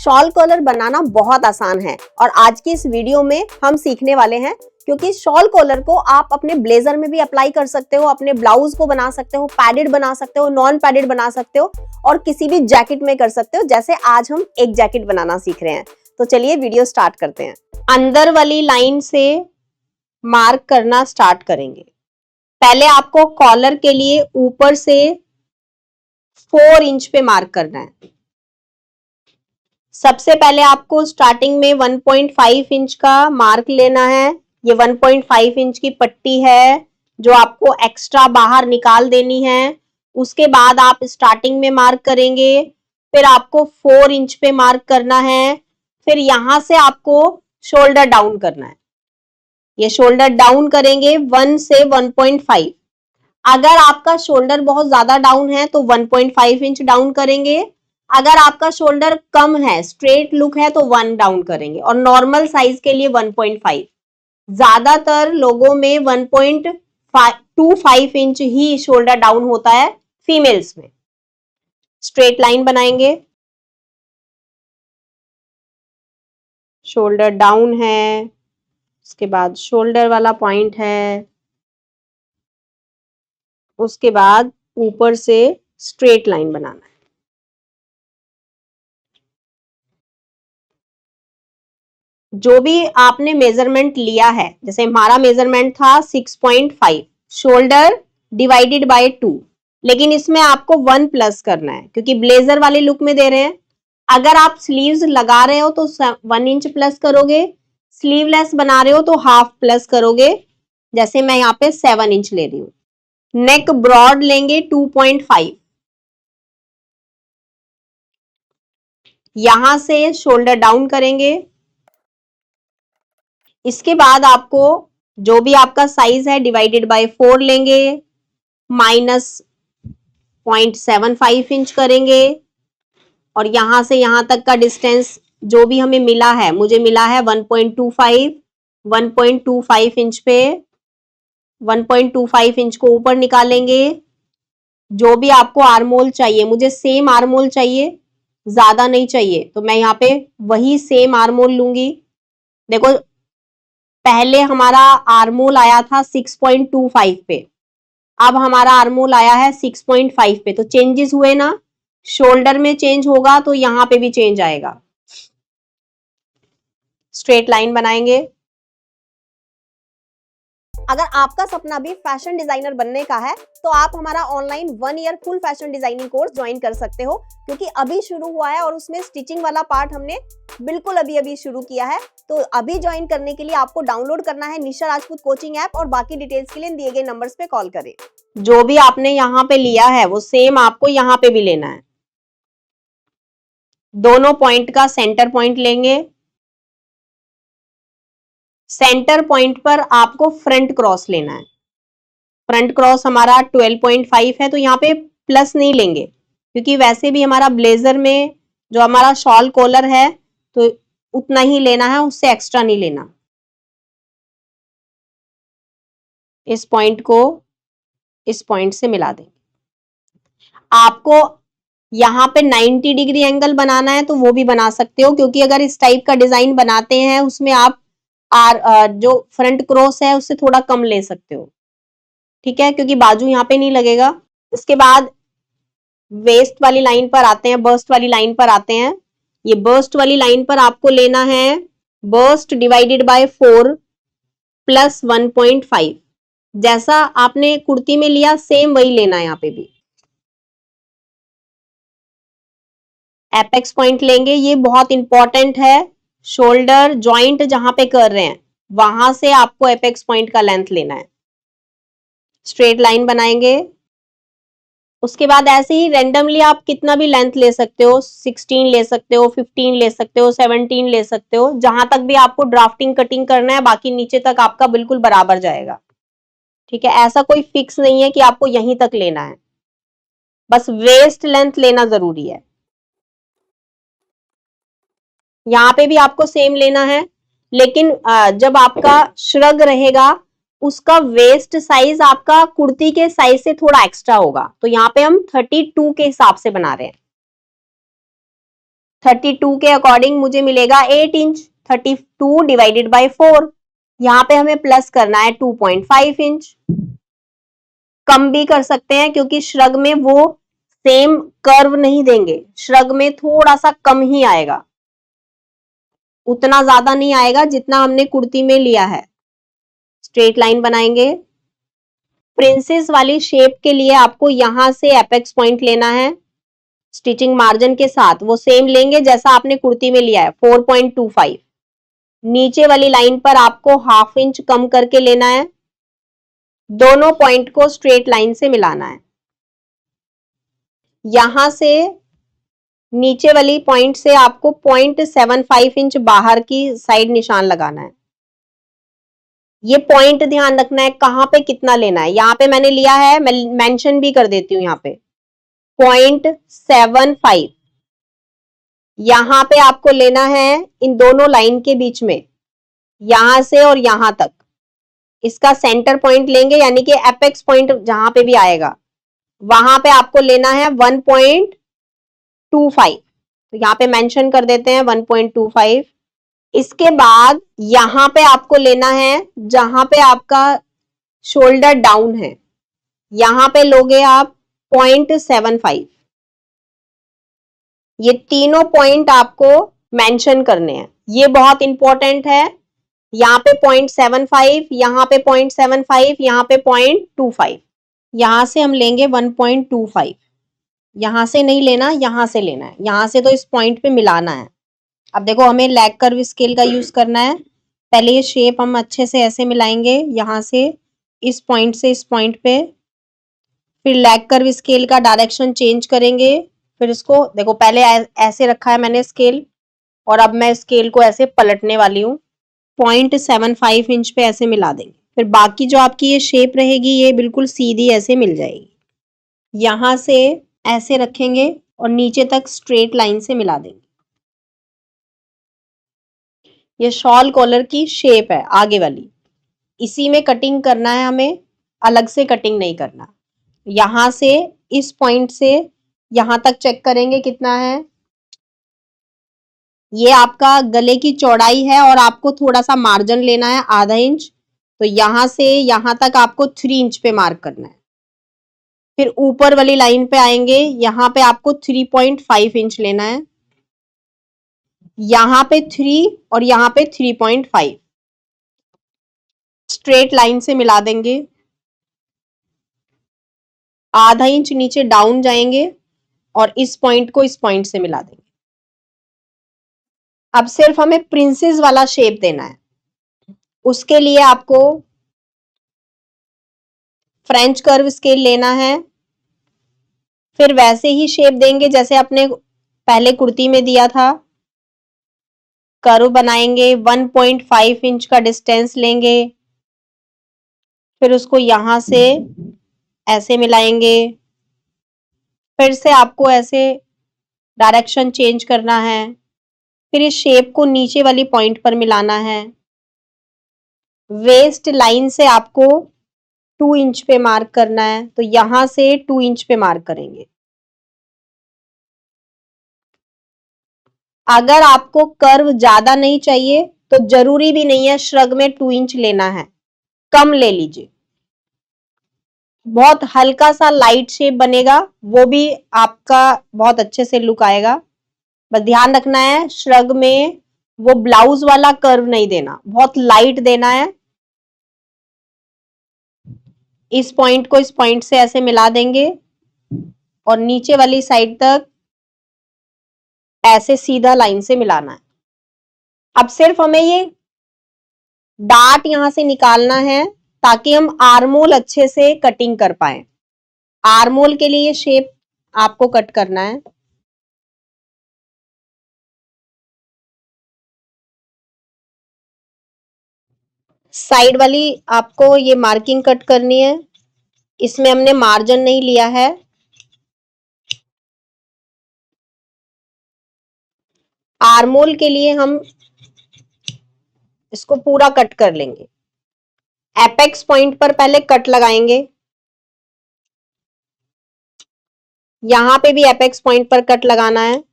Shawl collar बनाना बहुत आसान है और आज की इस वीडियो में हम सीखने वाले हैं, क्योंकि शॉल कॉलर को आप अपने ब्लेजर में भी अप्लाई कर सकते हो, अपने ब्लाउज को बना सकते हो, पैडेड बना सकते हो, नॉन पैडेड बना सकते हो और किसी भी जैकेट में कर सकते हो। जैसे आज हम एक जैकेट बनाना सीख रहे हैं, तो चलिए वीडियो स्टार्ट करते हैं। अंदर वाली लाइन से मार्क करना स्टार्ट करेंगे। पहले आपको कॉलर के लिए ऊपर से 4 इंच पे मार्क करना है। सबसे पहले आपको स्टार्टिंग में 1.5 इंच का मार्क लेना है। ये 1.5 इंच की पट्टी है जो आपको एक्स्ट्रा बाहर निकाल देनी है। उसके बाद आप स्टार्टिंग में मार्क करेंगे, फिर आपको 4 इंच पे मार्क करना है, फिर यहां से आपको शोल्डर डाउन करना है। ये शोल्डर डाउन करेंगे 1 से 1.5। अगर आपका शोल्डर बहुत ज्यादा डाउन है तो 1.5 इंच डाउन करेंगे। अगर आपका शोल्डर कम है, स्ट्रेट लुक है, तो 1 डाउन करेंगे और नॉर्मल साइज के लिए 1.5। ज्यादातर लोगों में 1.25 इंच ही शोल्डर डाउन होता है फीमेल्स में। स्ट्रेट लाइन बनाएंगे, शोल्डर डाउन है, उसके बाद शोल्डर वाला पॉइंट है, उसके बाद ऊपर से स्ट्रेट लाइन बनाना है। जो भी आपने मेजरमेंट लिया है, जैसे हमारा मेजरमेंट था 6.5, शोल्डर डिवाइडेड बाय 2, लेकिन इसमें आपको 1 प्लस करना है क्योंकि ब्लेजर वाले लुक में दे रहे हैं। अगर आप स्लीव्स लगा रहे हो तो 1 इंच प्लस करोगे, स्लीवलेस बना रहे हो तो हाफ प्लस करोगे। जैसे मैं यहाँ पे 7 इंच ले रही हूँ। नेक ब्रॉड लेंगे 2.5। यहां से शोल्डर डाउन करेंगे। इसके बाद आपको जो भी आपका साइज है डिवाइडेड बाय 4 लेंगे, -0.75 इंच करेंगे और यहां से यहां तक का डिस्टेंस जो भी हमें मिला है, मुझे मिला है 1.25 इंच पे 1.25 इंच को ऊपर निकालेंगे। जो भी आपको आर्मोल चाहिए, मुझे सेम आर्मोल चाहिए, ज्यादा नहीं चाहिए, तो मैं यहाँ पे वही सेम आर्मोल लूंगी। देखो पहले हमारा आर्मोल आया था 6.25 पे, अब हमारा आर्मोल आया है 6.5 पे, तो चेंजेस हुए ना। शोल्डर में चेंज होगा तो यहां पे भी चेंज आएगा। स्ट्रेट लाइन बनाएंगे। अगर आपका सपना भी फैशन डिजाइनर बनने का है तो आप हमारा online 1 year full fashion designing course join कर सकते हो, क्योंकि अभी शुरू हुआ है और उसमें स्टिचिंग वाला पार्ट हमने बिल्कुल अभी शुरू किया है। तो अभी ज्वाइन करने के लिए आपको डाउनलोड करना है निशा राजपूत कोचिंग ऐप और बाकी डिटेल्स के लिए दिए गए नंबर्स पे कॉल करें। जो भी आपने यहाँ पे लिया है वो सेम आपको यहाँ पे भी लेना है। दोनों पॉइंट का सेंटर पॉइंट लेंगे। सेंटर पॉइंट पर आपको फ्रंट क्रॉस लेना है। फ्रंट क्रॉस हमारा 12.5 है, तो यहाँ पे प्लस नहीं लेंगे क्योंकि वैसे भी हमारा ब्लेजर में जो हमारा शॉल कॉलर है तो उतना ही लेना है, उससे एक्स्ट्रा नहीं लेना। इस पॉइंट को इस पॉइंट से मिला देंगे। आपको यहाँ पे 90 डिग्री एंगल बनाना है तो वो भी बना सकते हो, क्योंकि अगर इस टाइप का डिजाइन बनाते हैं उसमें आप जो फ्रंट क्रॉस है उससे थोड़ा कम ले सकते हो, ठीक है, क्योंकि बाजू यहाँ पे नहीं लगेगा। इसके बाद वेस्ट वाली लाइन पर आते हैं, बर्स्ट वाली लाइन पर आते हैं। ये बर्स्ट वाली लाइन पर आपको लेना है बर्स्ट डिवाइडेड बाय 4 प्लस 1.5। जैसा आपने कुर्ती में लिया सेम वही लेना है यहाँ पे भी। एपेक्स पॉइंट लेंगे, ये बहुत इंपॉर्टेंट है। शोल्डर जॉइंट जहां पे कर रहे हैं वहां से आपको एपेक्स पॉइंट का लेंथ लेना है। स्ट्रेट लाइन बनाएंगे। उसके बाद ऐसे ही रैंडमली आप कितना भी लेंथ ले सकते हो, 16 ले सकते हो, 15 ले सकते हो, 17 ले सकते हो, जहां तक भी आपको ड्राफ्टिंग कटिंग करना है, बाकी नीचे तक आपका बिल्कुल बराबर जाएगा, ठीक है। ऐसा कोई फिक्स नहीं है कि आपको यहीं तक लेना है, बस वेस्ट लेंथ लेना जरूरी है। यहाँ पे भी आपको सेम लेना है, लेकिन जब आपका श्रग रहेगा उसका वेस्ट साइज आपका कुर्ती के साइज से थोड़ा एक्स्ट्रा होगा, तो यहाँ पे हम 32 के हिसाब से बना रहे हैं। 32 के अकॉर्डिंग मुझे मिलेगा 8 इंच। 32 डिवाइडेड बाय 4, यहाँ पे हमें प्लस करना है 2.5 इंच। कम भी कर सकते हैं क्योंकि श्रग में वो सेम कर्व नहीं देंगे, श्रग में थोड़ा सा कम ही आएगा, उतना ज्यादा नहीं आएगा जितना हमने कुर्ती में लिया है। स्ट्रेट लाइन बनाएंगे। प्रिंसेस वाली शेप के लिए आपको यहां से एपेक्स पॉइंट लेना है स्टिचिंग मार्जिन के साथ, वो सेम लेंगे जैसा आपने कुर्ती में लिया है 4.25। नीचे वाली लाइन पर आपको हाफ इंच कम करके लेना है, दोनों पॉइंट को स्ट्रेट लाइन से मिलाना है। यहां से नीचे वाली पॉइंट से आपको 0.75 इंच बाहर की साइड निशान लगाना है। ये पॉइंट ध्यान रखना है कहां पे कितना लेना है। यहाँ पे मैंने लिया है, मैं मेंशन भी कर देती हूँ यहाँ पे 0.75। यहां पे आपको लेना है इन दोनों लाइन के बीच में, यहां से और यहां तक इसका सेंटर पॉइंट लेंगे, यानी कि एपेक्स पॉइंट जहां पे भी आएगा वहां पे आपको लेना है 1.25। तो यहाँ पे मेंशन कर देते हैं 1.25। इसके बाद यहां पे आपको लेना है जहां पे आपका शोल्डर डाउन है, यहां पे लोगे आप 0.75। ये तीनों पॉइंट आपको मेंशन करने हैं, ये बहुत इंपॉर्टेंट है। यहाँ पे 0.75, यहाँ पे 0.75, यहाँ पे 0.25। यहां से हम लेंगे 1.25। यहां से नहीं लेना, यहां से लेना है, यहां से तो इस पॉइंट पे मिलाना है। अब देखो हमें लेग कर्व स्केल का यूज करना है। पहले ये शेप हम अच्छे से ऐसे मिलाएंगे, यहां से इस पॉइंट से इस पॉइंट पे, फिर लेग कर्व स्केल का डायरेक्शन चेंज करेंगे। फिर इसको देखो पहले ऐसे रखा है मैंने स्केल, और अब मैं स्केल को ऐसे पलटने वाली हूँ, 0.75 इंच पे ऐसे मिला देंगे। फिर बाकी जो आपकी ये शेप रहेगी ये बिल्कुल सीधी ऐसे मिल जाएगी। यहां से ऐसे रखेंगे और नीचे तक स्ट्रेट लाइन से मिला देंगे। ये शॉल कॉलर की शेप है आगे वाली, इसी में कटिंग करना है हमें, अलग से कटिंग नहीं करना। यहां से इस पॉइंट से यहां तक चेक करेंगे कितना है। ये आपका गले की चौड़ाई है और आपको थोड़ा सा मार्जिन लेना है आधा इंच, तो यहां से यहां तक आपको 3 इंच पे मार्क करना है। फिर ऊपर वाली लाइन पे आएंगे, यहां पे आपको 3.5 इंच लेना है, यहां पे 3 और यहां पे 3.5 स्ट्रेट लाइन से मिला देंगे। आधा इंच नीचे डाउन जाएंगे और इस पॉइंट को इस पॉइंट से मिला देंगे। अब सिर्फ हमें प्रिंसेस वाला शेप देना है, उसके लिए आपको फ्रेंच कर्व स्केल लेना है। फिर वैसे ही शेप देंगे जैसे अपने पहले कुर्ती में दिया था। कर्व बनाएंगे, 1.5 इंच का डिस्टेंस लेंगे, फिर उसको यहां से ऐसे मिलाएंगे। फिर से आपको ऐसे डायरेक्शन चेंज करना है, फिर इस शेप को नीचे वाली पॉइंट पर मिलाना है। वेस्ट लाइन से आपको 2 इंच पे मार्क करना है, तो यहां से 2 इंच पे मार्क करेंगे। अगर आपको कर्व ज्यादा नहीं चाहिए तो जरूरी भी नहीं है श्रग में 2 इंच लेना है, कम ले लीजिए, बहुत हल्का सा लाइट शेप बनेगा, वो भी आपका बहुत अच्छे से लुक आएगा। बस ध्यान रखना है श्रग में वो ब्लाउज वाला कर्व नहीं देना, बहुत लाइट देना है। इस पॉइंट को इस पॉइंट से ऐसे मिला देंगे और नीचे वाली साइड तक ऐसे सीधा लाइन से मिलाना है। अब सिर्फ हमें ये डार्ट यहां से निकालना है ताकि हम आर्मोल अच्छे से कटिंग कर पाए। आर्मोल के लिए शेप आपको कट करना है। साइड वाली आपको ये मार्किंग कट करनी है, इसमें हमने मार्जिन नहीं लिया है। आर्मोल के लिए हम इसको पूरा कट कर लेंगे। एपेक्स पॉइंट पर पहले कट लगाएंगे, यहां पे भी एपेक्स पॉइंट पर कट लगाना है।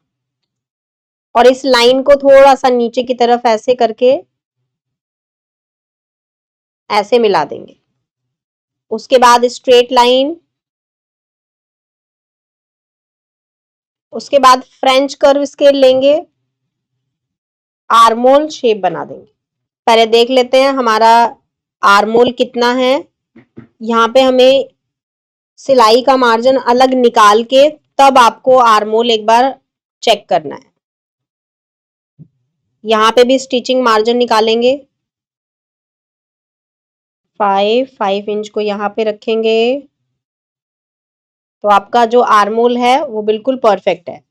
और इस लाइन को थोड़ा सा नीचे की तरफ ऐसे करके ऐसे मिला देंगे। उसके बाद स्ट्रेट लाइन, उसके बाद फ्रेंच कर्व स्केल लेंगे, आर्मोल शेप बना देंगे। पहले देख लेते हैं हमारा आर्मोल कितना है। यहाँ पे हमें सिलाई का मार्जिन अलग निकाल के तब आपको आर्मोल एक बार चेक करना है। यहाँ पे भी स्टिचिंग मार्जिन निकालेंगे। 5 इंच को यहाँ पे रखेंगे तो आपका जो आर्मोल है वो बिल्कुल परफेक्ट है।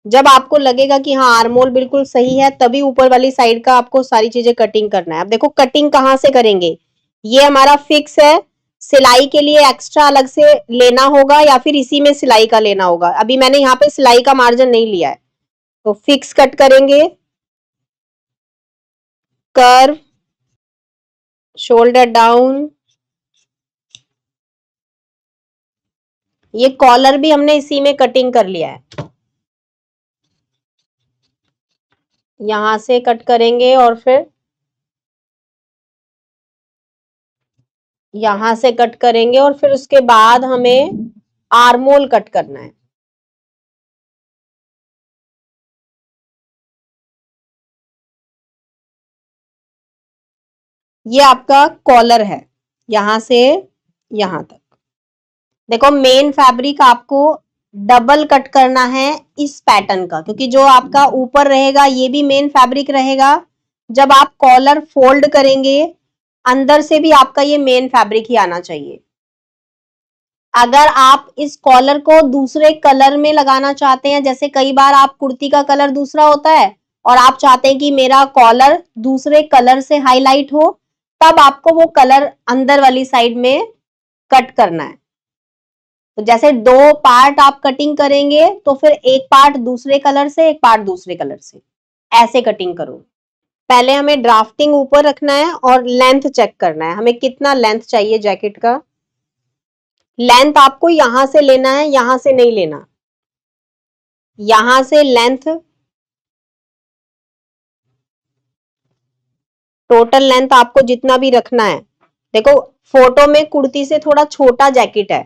जब आपको लगेगा कि हाँ आर्मोल बिल्कुल सही है, तभी ऊपर वाली साइड का आपको सारी चीजें कटिंग करना है। अब देखो कटिंग कहाँ से करेंगे, ये हमारा फिक्स है, सिलाई के लिए एक्स्ट्रा अलग से लेना होगा या फिर इसी में सिलाई का लेना होगा। अभी मैंने यहाँ पे सिलाई का मार्जिन नहीं लिया है, तो फिक्स कट करेंगे, कर्व, शोल्डर डाउन। ये कॉलर भी हमने इसी में कटिंग कर लिया है। यहां से कट करेंगे और फिर यहां से कट करेंगे और फिर उसके बाद हमें आर्मोल कट करना है। ये आपका कॉलर है, यहां से यहां तक। देखो मेन फैब्रिक आपको डबल कट करना है इस पैटर्न का, क्योंकि जो आपका ऊपर रहेगा ये भी मेन फैब्रिक रहेगा। जब आप कॉलर फोल्ड करेंगे अंदर से भी आपका ये मेन फैब्रिक ही आना चाहिए। अगर आप इस कॉलर को दूसरे कलर में लगाना चाहते हैं, जैसे कई बार आप कुर्ती का कलर दूसरा होता है और आप चाहते हैं कि मेरा कॉलर दूसरे कलर से हाईलाइट हो, तब आपको वो कलर अंदर वाली साइड में कट करना है। तो जैसे 2 पार्ट आप कटिंग करेंगे तो फिर एक पार्ट दूसरे कलर से, एक पार्ट दूसरे कलर से, ऐसे कटिंग करो। पहले हमें ड्राफ्टिंग ऊपर रखना है और लेंथ चेक करना है, हमें कितना लेंथ चाहिए जैकेट का। लेंथ आपको यहां से लेना है, यहां से नहीं लेना। यहां से लेंथ, टोटल लेंथ आपको जितना भी रखना है। देखो फोटो में कुर्ती से थोड़ा छोटा जैकेट है,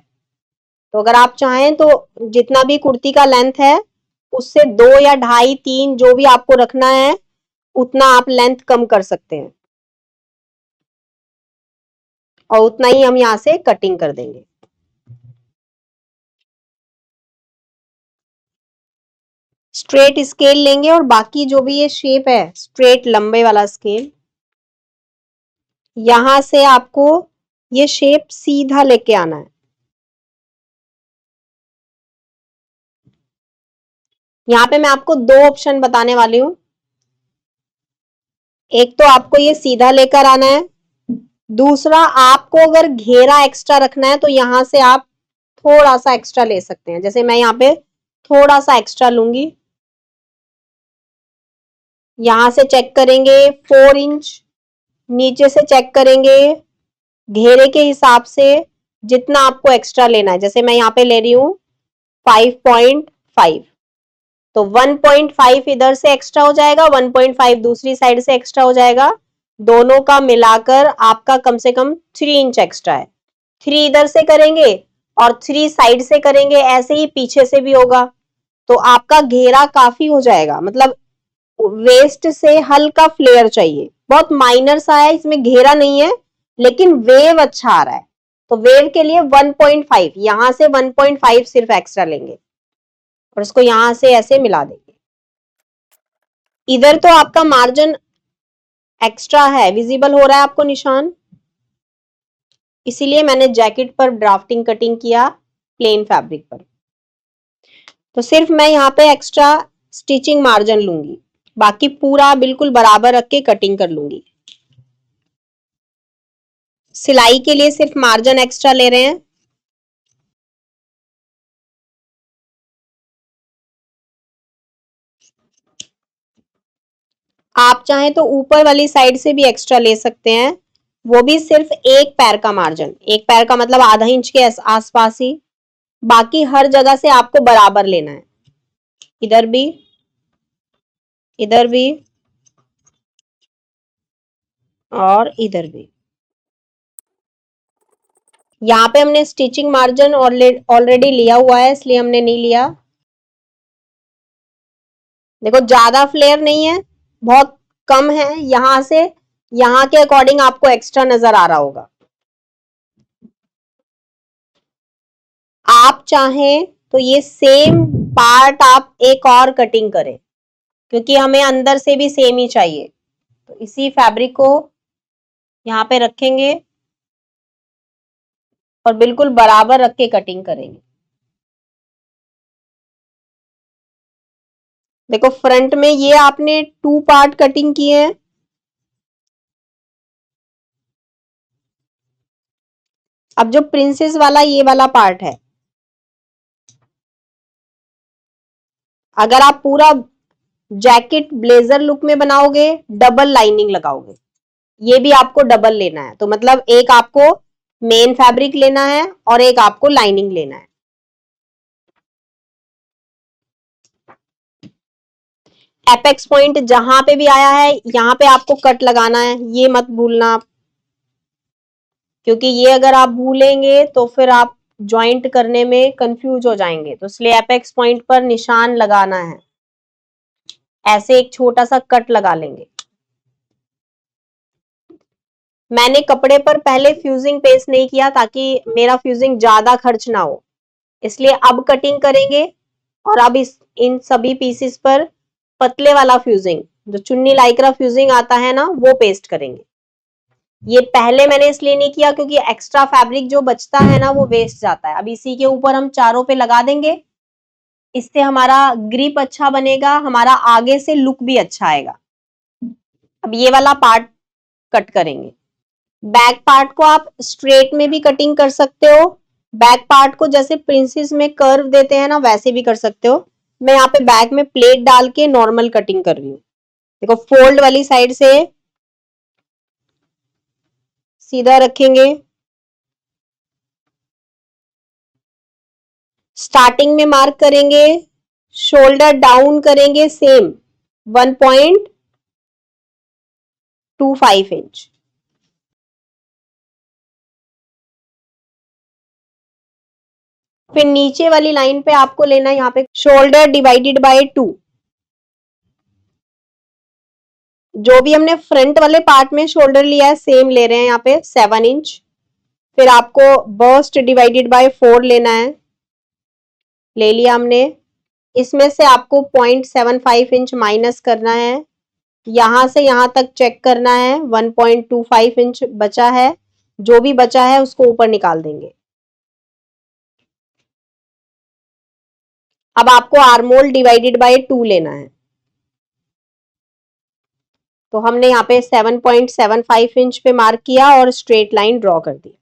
तो अगर आप चाहें तो जितना भी कुर्ती का लेंथ है उससे 2 या 2.5 3 जो भी आपको रखना है उतना आप लेंथ कम कर सकते हैं, और उतना ही हम यहां से कटिंग कर देंगे। स्ट्रेट स्केल लेंगे और बाकी जो भी ये शेप है स्ट्रेट लंबे वाला स्केल, यहां से आपको ये शेप सीधा लेके आना है। यहाँ पे मैं आपको 2 ऑप्शन बताने वाली हूँ। एक तो आपको ये सीधा लेकर आना है, दूसरा आपको अगर घेरा एक्स्ट्रा रखना है तो यहां से आप थोड़ा सा एक्स्ट्रा ले सकते हैं। जैसे मैं यहाँ पे थोड़ा सा एक्स्ट्रा लूंगी, यहां से चेक करेंगे 4 इंच, नीचे से चेक करेंगे घेरे के हिसाब से जितना आपको एक्स्ट्रा लेना है। जैसे मैं यहाँ पे ले रही हूँ 5.5, तो 1.5 इधर से एक्स्ट्रा हो जाएगा, 1.5 दूसरी साइड से एक्स्ट्रा हो जाएगा, दोनों का मिलाकर आपका कम से कम 3 इंच एक्स्ट्रा है। 3 इधर से करेंगे और 3 साइड से करेंगे, ऐसे ही पीछे से भी होगा, तो आपका घेरा काफी हो जाएगा। मतलब वेस्ट से हल्का फ्लेयर चाहिए, बहुत माइनर सा है, इसमें घेरा नहीं है लेकिन वेव अच्छा आ रहा है, तो वेव के लिए 1.5, यहां से 1.5 सिर्फ एक्स्ट्रा लेंगे और इसको यहां से ऐसे मिला देंगे। इधर तो आपका मार्जिन एक्स्ट्रा है, विजिबल हो रहा है आपको निशान, इसीलिए मैंने जैकेट पर ड्राफ्टिंग कटिंग किया प्लेन फैब्रिक पर। तो सिर्फ मैं यहाँ पे एक्स्ट्रा स्टिचिंग मार्जिन लूंगी, बाकी पूरा बिल्कुल बराबर रख के कटिंग कर लूंगी। सिलाई के लिए सिर्फ मार्जिन एक्स्ट्रा ले रहे हैं। आप चाहें तो ऊपर वाली साइड से भी एक्स्ट्रा ले सकते हैं, वो भी सिर्फ एक पैर का मार्जिन, एक पैर का मतलब आधा इंच के आसपास ही, बाकी हर जगह से आपको बराबर लेना है। इधर भी इधर भी और इधर भी। यहाँ पे हमने स्टिचिंग मार्जिन ऑलरेडी लिया हुआ है, इसलिए हमने नहीं लिया। देखो ज्यादा फ्लेयर नहीं है, बहुत कम है, यहां से यहां के अकॉर्डिंग आपको एक्स्ट्रा नजर आ रहा होगा। आप चाहें तो ये सेम पार्ट आप एक और कटिंग करें, क्योंकि हमें अंदर से भी सेम ही चाहिए। तो इसी फैब्रिक को यहाँ पे रखेंगे और बिल्कुल बराबर रख के कटिंग करेंगे। देखो फ्रंट में ये आपने 2 पार्ट कटिंग किए हैं। अब जो प्रिंसेस वाला ये वाला पार्ट है, अगर आप पूरा जैकेट ब्लेजर लुक में बनाओगे, डबल लाइनिंग लगाओगे, ये भी आपको डबल लेना है। तो मतलब एक आपको मेन फैब्रिक लेना है और एक आपको लाइनिंग लेना है। एपेक्स पॉइंट जहां पे भी आया है, यहां पे आपको कट लगाना है, ये मत भूलना आप, क्योंकि ये अगर आप भूलेंगे तो फिर आप ज्वाइंट करने में कंफ्यूज हो जाएंगे। तो इसलिए एपेक्स पॉइंट पर निशान लगाना है, ऐसे एक छोटा सा कट लगा लेंगे। मैंने कपड़े पर पहले फ्यूजिंग पेस्ट नहीं किया ताकि मेरा फ्यूजिंग ज्यादा खर्च ना हो, इसलिए अब कटिंग करेंगे और अब इन सभी पीसेस पर पतले वाला फ्यूजिंग, जो चुन्नी लाइक्रा फ्यूजिंग आता है ना, वो पेस्ट करेंगे। ये पहले मैंने इसलिए नहीं किया क्योंकि एक्स्ट्रा फैब्रिक जो बचता है ना, वो वेस्ट जाता है। अब इसी के ऊपर हम चारों पे लगा देंगे, इससे हमारा ग्रिप अच्छा बनेगा, हमारा आगे से लुक भी अच्छा आएगा। अब ये वाला पार्ट कट करेंगे। बैक पार्ट को आप स्ट्रेट में भी कटिंग कर सकते हो, बैक पार्ट को जैसे प्रिंसेस में कर्व देते हैं ना, वैसे भी कर सकते हो। मैं यहाँ पे बैक में प्लेट डाल के नॉर्मल कटिंग कर रही हूँ। देखो फोल्ड वाली साइड से सीधा रखेंगे, स्टार्टिंग में मार्क करेंगे, शोल्डर डाउन करेंगे सेम 1.25 इंच। फिर नीचे वाली लाइन पे आपको लेना है यहाँ पे शोल्डर डिवाइडेड बाय 2। जो भी हमने फ्रंट वाले पार्ट में शोल्डर लिया है, सेम ले रहे हैं यहाँ पे 7 इंच। फिर आपको बस्ट डिवाइडेड बाय 4 लेना है, ले लिया हमने। इसमें से आपको 0.75 इंच माइनस करना है, यहां से यहां तक चेक करना है, 1.25 इंच बचा है। जो भी बचा है उसको ऊपर निकाल देंगे। अब आपको आर्मोल डिवाइडेड बाय 2 लेना है, तो हमने यहाँ पे 7.75 इंच पे मार्क किया और स्ट्रेट लाइन ड्रॉ कर दी।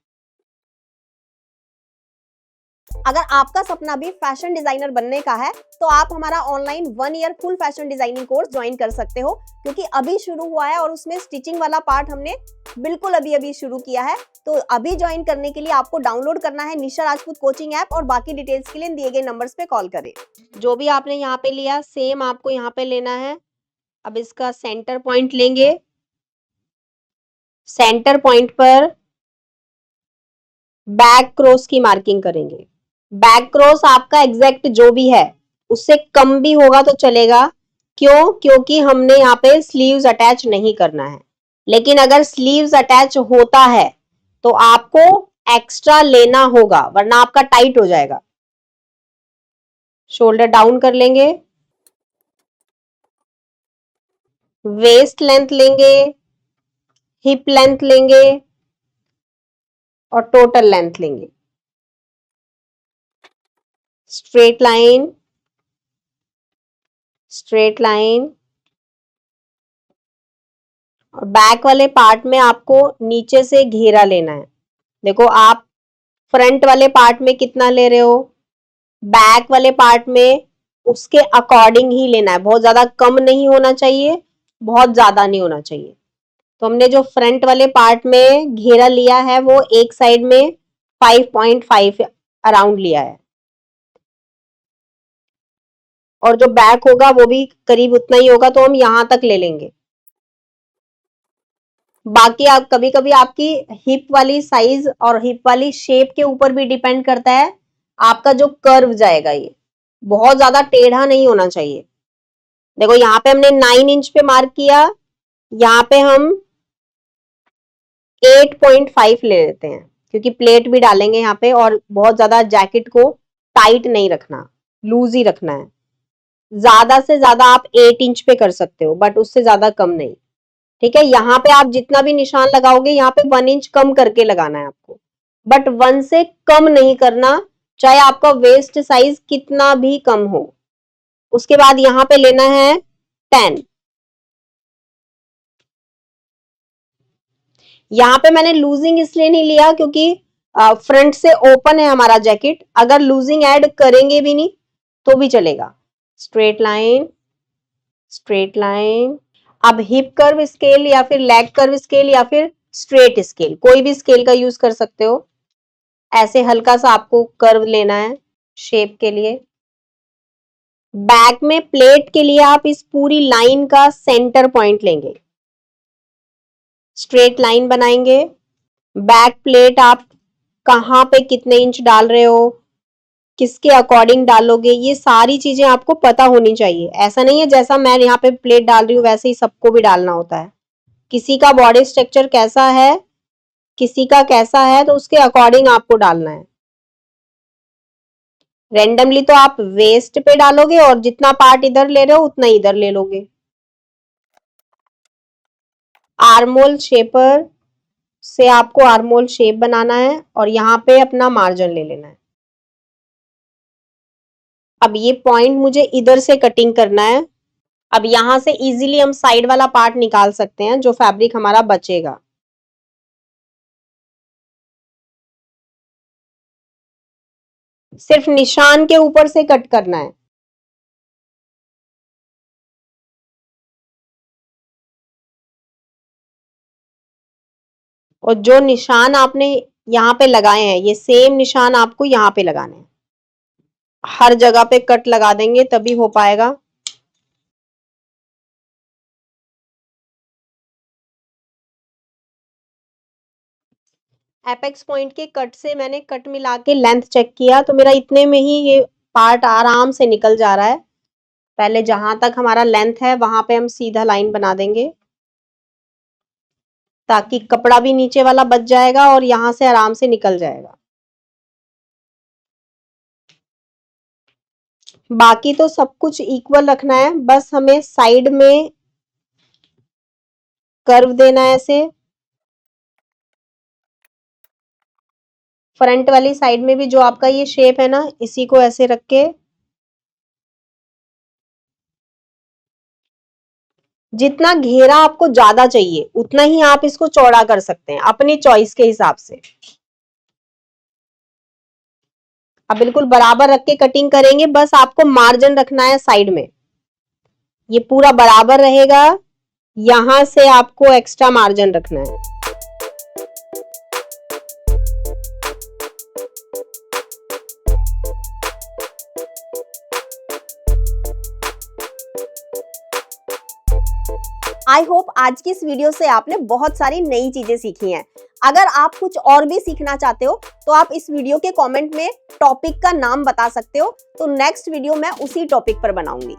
अगर आपका सपना भी फैशन डिजाइनर बनने का है, तो आप हमारा online 1 year full fashion designing course join कर सकते हो, क्योंकि अभी शुरू हुआ है और उसमें स्टिचिंग वाला पार्ट हमने बिल्कुल अभी शुरू किया है। तो अभी ज्वाइन करने के लिए आपको डाउनलोड करना है निशा राजपूत कोचिंग ऐप, और बाकी डिटेल्स के लिए दिए गए नंबर्स पे कॉल करें। जो भी आपने यहाँ पे लिया, सेम आपको यहाँ पे लेना है। अब इसका सेंटर पॉइंट लेंगे, सेंटर पॉइंट पर बैक क्रॉस की मार्किंग करेंगे। बैक क्रॉस आपका एग्जैक्ट जो भी है उससे कम भी होगा तो चलेगा। क्यों? क्योंकि हमने यहाँ पे स्लीव्स अटैच नहीं करना है। लेकिन अगर स्लीव्स अटैच होता है तो आपको एक्स्ट्रा लेना होगा, वरना आपका टाइट हो जाएगा। शोल्डर डाउन कर लेंगे, वेस्ट लेंथ लेंगे, हिप लेंथ लेंगे और टोटल लेंथ लेंगे। Straight line, straight line. और बैक वाले पार्ट में आपको नीचे से घेरा लेना है। देखो आप फ्रंट वाले पार्ट में कितना ले रहे हो, बैक वाले पार्ट में उसके अकॉर्डिंग ही लेना है। बहुत ज्यादा कम नहीं होना चाहिए, बहुत ज्यादा नहीं होना चाहिए। तो हमने जो फ्रंट वाले पार्ट में घेरा लिया है वो एक साइड में 5.5 अराउंड लिया है। और जो बैक होगा वो भी करीब उतना ही होगा, तो हम यहां तक ले लेंगे। बाकी आप कभी कभी आपकी हिप वाली साइज और हिप वाली शेप के ऊपर भी डिपेंड करता है आपका जो कर्व जाएगा। ये बहुत ज्यादा टेढ़ा नहीं होना चाहिए। देखो यहाँ पे हमने 9 इंच पे मार्क किया, यहाँ पे हम 8.5 ले लेते हैं क्योंकि प्लेट भी डालेंगे यहाँ पे, और बहुत ज्यादा जैकेट को टाइट नहीं रखना, लूज ही रखना है। ज्यादा से ज्यादा आप 8 इंच पे कर सकते हो, बट उससे ज्यादा कम नहीं। ठीक है, यहाँ पे आप जितना भी निशान लगाओगे यहाँ पे 1 इंच कम करके लगाना है आपको, बट 1 से कम नहीं करना, चाहे आपका वेस्ट साइज कितना भी कम हो। उसके बाद यहाँ पे लेना है 10। यहाँ पे मैंने लूजिंग इसलिए नहीं लिया क्योंकि फ्रंट से ओपन है हमारा जैकेट, अगर लूजिंग ऐड करेंगे भी नहीं तो भी चलेगा। Straight line, straight line. अब हिप कर्व स्केल या फिर लेग कर्व स्केल या फिर स्ट्रेट स्केल, कोई भी स्केल का यूज कर सकते हो। ऐसे हल्का सा आपको कर्व लेना है शेप के लिए। बैक में प्लेट के लिए आप इस पूरी लाइन का सेंटर पॉइंट लेंगे, स्ट्रेट लाइन बनाएंगे। बैक प्लेट आप कहाँ पे कितने इंच डाल रहे हो, किसके अकॉर्डिंग डालोगे, ये सारी चीजें आपको पता होनी चाहिए। ऐसा नहीं है जैसा मैं यहाँ पे प्लेट डाल रही हूँ वैसे ही सबको भी डालना होता है। किसी का बॉडी स्ट्रक्चर कैसा है, किसी का कैसा है, तो उसके अकॉर्डिंग आपको डालना है। रेंडमली तो आप वेस्ट पे डालोगे और जितना पार्ट इधर ले रहे हो उतना इधर ले लोगे। आर्मोल शेपर से आपको आर्मोल शेप बनाना है और यहाँ पे अपना मार्जिन ले लेना है। अब ये पॉइंट मुझे इधर से कटिंग करना है। अब यहां से इजीली हम साइड वाला पार्ट निकाल सकते हैं, जो फैब्रिक हमारा बचेगा। सिर्फ निशान के ऊपर से कट करना है। और जो निशान आपने यहाँ पे लगाए हैं ये सेम निशान आपको यहाँ पे लगाने हैं। हर जगह पे कट लगा देंगे तभी हो पाएगा। एपेक्स पॉइंट के कट से मैंने कट मिला के लेंथ चेक किया तो मेरा इतने में ही ये पार्ट आराम से निकल जा रहा है। पहले जहां तक हमारा लेंथ है वहां पे हम सीधा लाइन बना देंगे ताकि कपड़ा भी नीचे वाला बच जाएगा और यहां से आराम से निकल जाएगा। बाकी तो सब कुछ इक्वल रखना है, बस हमें साइड में कर्व देना है ऐसे। फ्रंट वाली साइड में भी जो आपका ये शेप है ना, इसी को ऐसे रख के जितना घेरा आपको ज्यादा चाहिए उतना ही आप इसको चौड़ा कर सकते हैं अपनी चॉइस के हिसाब से। अब बिल्कुल बराबर रख के कटिंग करेंगे, बस आपको मार्जिन रखना है साइड में, ये पूरा बराबर रहेगा। यहां से आपको एक्स्ट्रा मार्जिन रखना है। आई होप आज की इस वीडियो से आपने बहुत सारी नई चीजें सीखी हैं। अगर आप कुछ और भी सीखना चाहते हो तो आप इस वीडियो के कमेंट में टॉपिक का नाम बता सकते हो, तो नेक्स्ट वीडियो मैं उसी टॉपिक पर बनाऊंगी।